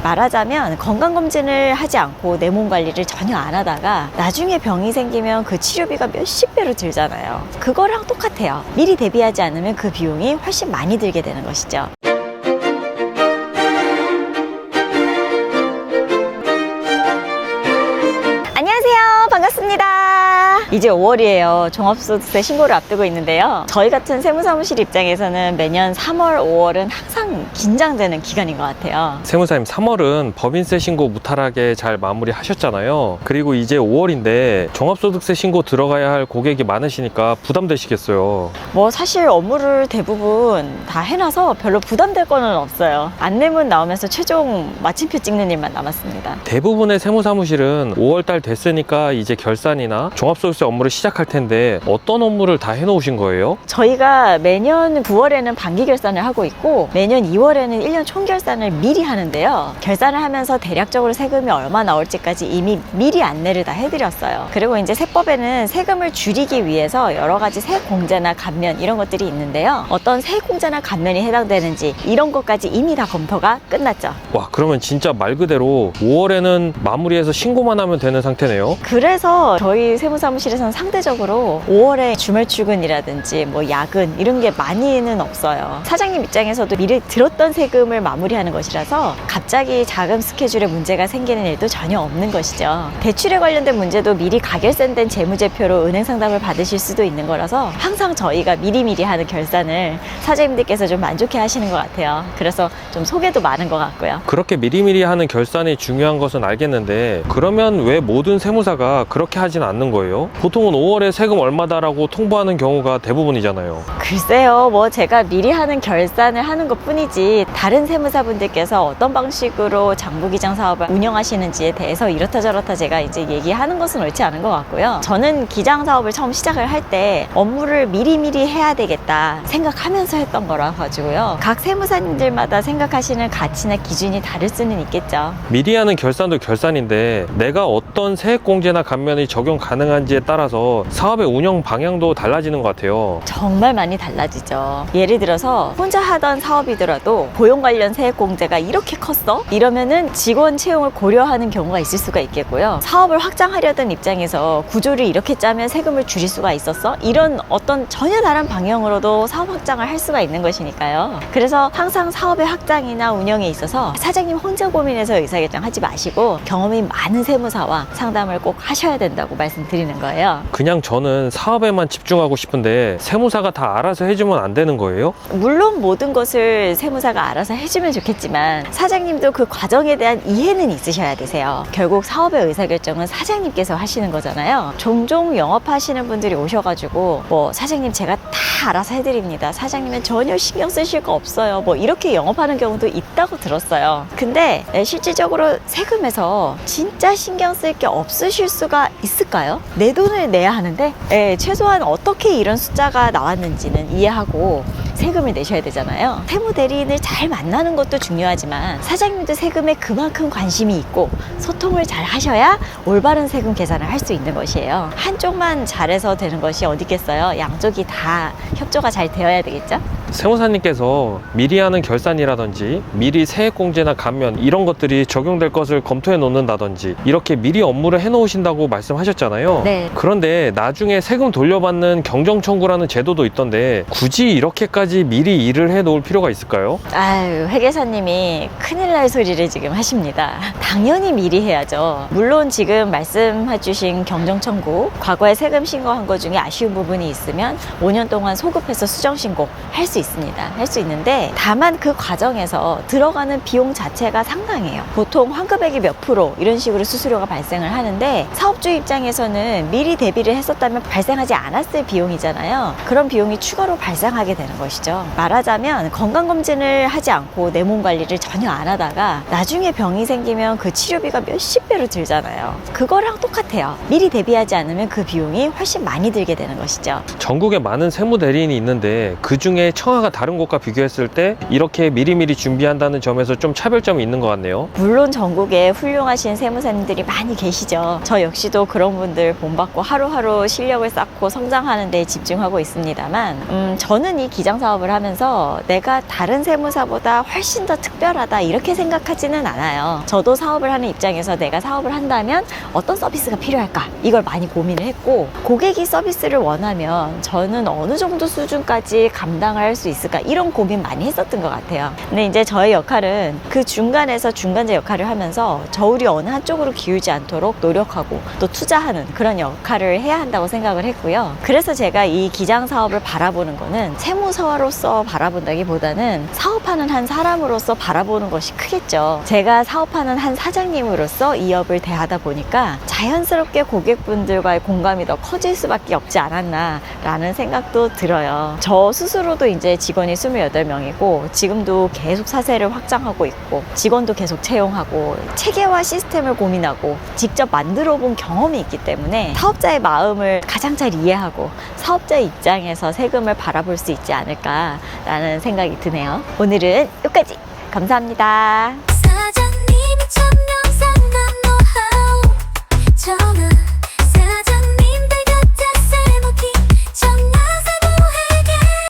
말하자면 건강검진을 하지 않고 내 몸 관리를 전혀 안 하다가 나중에 병이 생기면 그 치료비가 몇십 배로 들잖아요. 그거랑 똑같아요. 미리 대비하지 않으면 그 비용이 훨씬 많이 들게 되는 것이죠. 안녕하세요. 반갑습니다. 이제 5월이에요. 종합소득세 신고를 앞두고 있는데요. 저희 같은 세무사무실 입장에서는 매년 3월, 5월은 항상 긴장되는 기간인 것 같아요. 세무사님, 3월은 법인세 신고 무탈하게 잘 마무리하셨잖아요. 그리고 이제 5월인데 종합소득세 신고 들어가야 할 고객이 많으시니까 부담되시겠어요. 뭐 사실 업무를 대부분 다 해놔서 별로 부담될 거는 없어요. 안내문 나오면서 최종 마침표 찍는 일만 남았습니다. 대부분의 세무사무실은 5월달 됐으니까 이제 결산이나 종합소득세 업무를 시작할 텐데 어떤 업무를 다 해놓으신 거예요? 저희가 매년 9월에는 반기 결산을 하고 있고 매년 2월에는 1년 총결산을 미리 하는데요. 결산을 하면서 대략적으로 세금이 얼마 나올지까지 이미 미리 안내를 다 해드렸어요. 그리고 이제 세법에는 세금을 줄이기 위해서 여러 가지 세액공제나 감면 이런 것들이 있는데요. 어떤 세액공제나 감면이 해당되는지 이런 것까지 이미 다 검토가 끝났죠. 와, 그러면 진짜 말 그대로 5월에는 마무리해서 신고만 하면 되는 상태네요. 그래서 저희 세무사무실에서는 상대적으로 5월에 주말 출근이라든지 뭐 야근 이런 게 많이는 없어요. 사장님 입장에서도 미리 들었던 세금을 마무리하는 것이라서 갑자기 자금 스케줄에 문제가 생기는 일도 전혀 없는 것이죠. 대출에 관련된 문제도 미리 가결선된 재무제표로 은행 상담을 받으실 수도 있는 거라서 항상 저희가 미리미리 하는 결산을 사장님들께서 좀 만족해 하시는 것 같아요. 그래서 좀 소개도 많은 것 같고요. 그렇게 미리미리 하는 결산이 중요한 것은 알겠는데 그러면 왜 모든 세무사가 그렇게 하진 않는 거예요? 보통은 5월에 세금 얼마다라고 통보하는 경우가 대부분이잖아요. 글쎄요, 뭐 제가 미리 하는 결산을 하는 것 뿐이지 다른 세무사분들께서 어떤 방식으로 장부기장 사업을 운영하시는지에 대해서 이렇다 저렇다 제가 이제 얘기하는 것은 옳지 않은 것 같고요. 저는 기장 사업을 처음 시작을 할 때 업무를 미리미리 해야 되겠다 생각하면서 했던 거라 가지고요. 각 세무사님들마다 생각하시는 가치나 기준이 다를 수는 있겠죠. 미리 하는 결산도 결산인데 내가 어떤 세액공제나 감면이 적용 가능한지에 따라서 사업의 운영 방향도 달라지는 것 같아요. 정말 많이 달라지죠. 예를 들어서 혼자 하던 사업이더라도 고용 관련 세액공제가 이렇게 컸어? 이러면은 직원 채용을 고려하는 경우가 있을 수가 있겠고요. 사업을 확장하려던 입장에서 구조를 이렇게 짜면 세금을 줄일 수가 있었어? 이런 어떤 전혀 다른 방향으로도 사업 확장을 할 수가 있는 것이니까요. 그래서 항상 사업의 확장이나 운영에 있어서 사장님 혼자 고민해서 의사결정하지 마시고 경험이 많은 세무사와 상담을 꼭 하셔야 된다고 말씀드리는 거예요. 그냥 저는 사업에만 집중하고 싶은데 세무사가 다 알아서 해주면 안 되는 거예요? 물론 모든 것을 세무사가 알아서 해주면 좋겠지만 사장님도 그 과정에 대한 이해는 있으셔야 되세요. 결국 사업의 의사결정은 사장님께서 하시는 거잖아요. 종종 영업하시는 분들이 오셔가지고 뭐 사장님 제가 다 알아서 해드립니다. 사장님은 전혀 신경 쓰실 거 없어요. 뭐 이렇게 영업하는 경우도 있다고 들었어요. 근데 실질적으로 세금에서 진짜 신경 쓸 게 없으실 수가 있을까요? 내 돈을 내야 하는데 최소한 어떻게 이런 숫자가 나왔는지는 이해하고 세금을 내셔야 되잖아요. 세무대리인을 잘 만나는 것도 중요하지만 사장님도 세금에 그만큼 관심이 있고 소통을 잘 하셔야 올바른 세금 계산을 할 수 있는 것이에요. 한쪽만 잘해서 되는 것이 어디 있겠어요. 양쪽이 다 협조가 잘 되어야 되겠죠? 세무사님께서 미리 하는 결산이라든지 미리 세액공제나 감면 이런 것들이 적용될 것을 검토해 놓는다든지 이렇게 미리 업무를 해 놓으신다고 말씀하셨잖아요. 네. 그런데 나중에 세금 돌려받는 경정청구라는 제도도 있던데 굳이 이렇게까지 미리 일을 해 놓을 필요가 있을까요? 아유, 회계사님이 큰일 날 소리를 지금 하십니다. 당연히 미리 해야죠. 물론 지금 말씀해주신 경정청구, 과거에 세금 신고한 것 중에 아쉬운 부분이 있으면 5년 동안 소급해서 수정신고 할 수 있습니다. 할 수 있는데 다만 그 과정에서 들어가는 비용 자체가 상당해요. 보통 환급액이 몇 프로 이런 식으로 수수료가 발생을 하는데 사업주 입장에서는 미리 대비를 했었다면 발생하지 않았을 비용이잖아요. 그런 비용이 추가로 발생하게 되는 것이죠. 말하자면 건강검진을 하지 않고 내 몸 관리를 전혀 안 하다가 나중에 병이 생기면 그 치료비가 몇십 배로 들잖아요. 그거랑 똑같아요. 미리 대비하지 않으면 그 비용이 훨씬 많이 들게 되는 것이죠. 전국에 많은 세무대리인이 있는데 그 중에 상황가 다른 곳과 비교했을 때 이렇게 미리미리 준비한다는 점에서 좀 차별점이 있는 것 같네요. 물론 전국에 훌륭하신 세무사님들이 많이 계시죠. 저 역시도 그런 분들 본받고 하루하루 실력을 쌓고 성장하는 데 집중하고 있습니다만 저는 이 기장 사업을 하면서 내가 다른 세무사보다 훨씬 더 특별하다 이렇게 생각하지는 않아요. 저도 사업을 하는 입장에서 내가 사업을 한다면 어떤 서비스가 필요할까 이걸 많이 고민을 했고, 고객이 서비스를 원하면 저는 어느 정도 수준까지 감당할 수 있을까 이런 고민 많이 했었던 것 같아요. 근데 이제 저의 역할은 그 중간에서 중간재 역할을 하면서 저울이 어느 한쪽으로 기울지 않도록 노력하고 또 투자하는 그런 역할을 해야 한다고 생각을 했고요. 그래서 제가 이 기장 사업을 바라보는 거는 세무사로서 바라본다기보다는 사업하는 한 사람으로서 바라보는 것이 크겠죠. 제가 사업하는 한 사장님으로서 이 업을 대하다 보니까 자연스럽게 고객분들과의 공감이 더 커질 수밖에 없지 않았나 라는 생각도 들어요. 저 스스로도 이제 직원이 28명이고 지금도 계속 사세를 확장하고 있고 직원도 계속 채용하고 체계와 시스템을 고민하고 직접 만들어 본 경험이 있기 때문에 사업자의 마음을 가장 잘 이해하고 사업자의 입장에서 세금을 바라볼 수 있지 않을까라는 생각이 드네요. 오늘은 여기까지. 감사합니다.